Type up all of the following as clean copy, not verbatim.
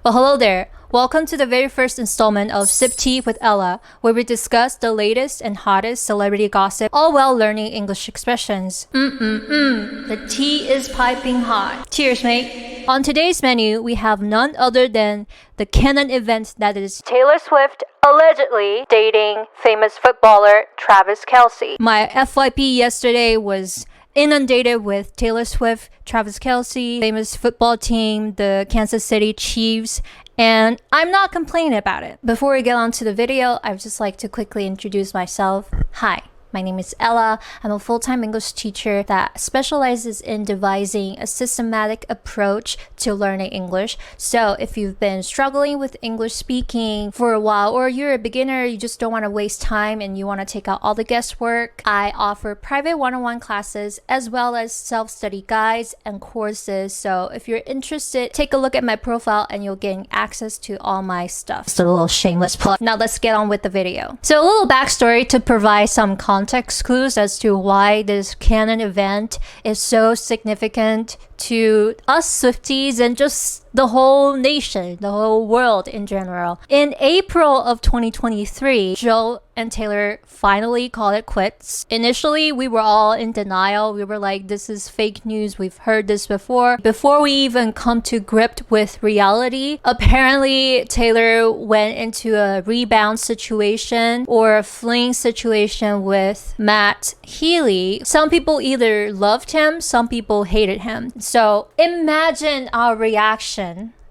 Well, hello there. Welcome to the very first installment of Sip Tea with Ella, where we discuss the latest and hottest celebrity gossip, all while learning English expressions. The tea is piping hot. Cheers, mate. On today's menu, we have none other than the canon event that is Taylor Swift allegedly dating famous footballer Travis Kelce. My FYP yesterday was inundated with Taylor Swift, Travis Kelce, famous football team, the Kansas City Chiefs, and I'm not complaining about it. Before we get on to the video, I would just like to quickly introduce myself. Hi. My name is Ella. I'm a full-time English teacher that specializes in devising a systematic approach to learning English. So if you've been struggling with English speaking for a while, or you're a beginner, you just don't want to waste time and you want to take out all the guesswork, I offer private one-on-one classes as well as self-study guides and courses. So if you're interested, take a look at my profile and you'll gain access to all my stuff. Just a little shameless plug. Now let's get on with the video. So a little backstory to provide some context clues as to why this canon event is so significant to us Swifties and just the whole nation, the whole world in general. In April of 2023, Joe and Taylor finally called it quits. Initially, we were all in denial. We were like, this is fake news. We've heard this before. Before we even come to grip with reality, apparently Taylor went into a rebound situation or a fling situation with Matt Healy. Some people either loved him, some people hated him. So imagine our reaction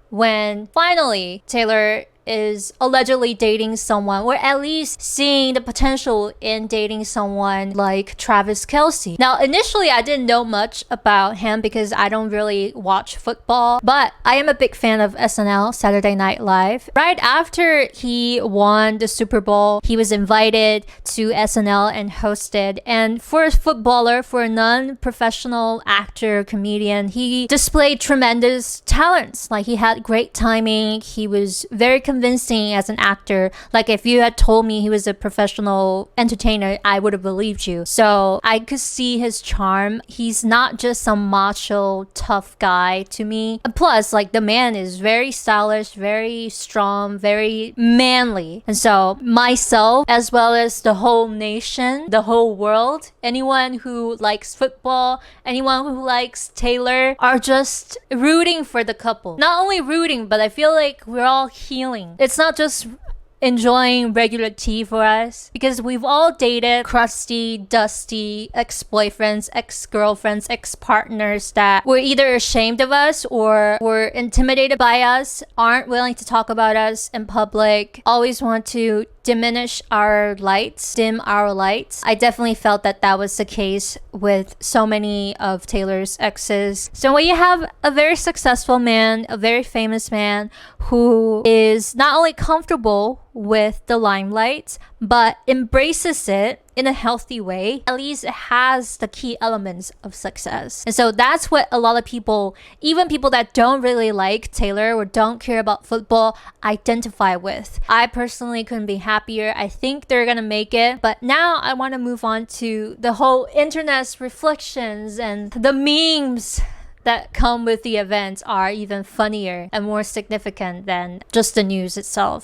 when finally Taylor is allegedly dating someone, or at least seeing the potential in dating someone like Travis Kelce. Now, initially, I didn't know much about him because I don't really watch football, but I am a big fan of SNL, Saturday Night Live. Right after he won the Super Bowl, he was invited to SNL and hosted. And for a footballer, for a non-professional actor, comedian, he displayed tremendous talents. Like, he had great timing. He was very convincing as an actor. Like, if you had told me he was a professional entertainer, I would have believed you. So I could see his charm. He's not just some macho tough guy to me. And plus, like, the man is very stylish, very strong, very manly. And so myself, as well as the whole nation, the whole world, anyone who likes football, anyone who likes Taylor, are just rooting for the couple. Not only rooting, but I feel like we're all healing. It's not just enjoying regular tea for us, because we've all dated crusty, dusty ex-boyfriends, ex-girlfriends, ex-partners that were either ashamed of us or were intimidated by us, aren't willing to talk about us in public, always want to diminish our lights, dim our lights. I definitely felt that that was the case with so many of Taylor's exes. So when you have a very successful man, a very famous man who is not only comfortable with the limelight, but embraces it in a healthy way, at least it has the key elements of success. And so that's what a lot of people, even people that don't really like Taylor or don't care about football, identify with. I personally couldn't be happier. I think they're gonna make it. But now I want to move on to the whole internet's reflections, and the memes that come with the events are even funnier and more significant than just the news itself.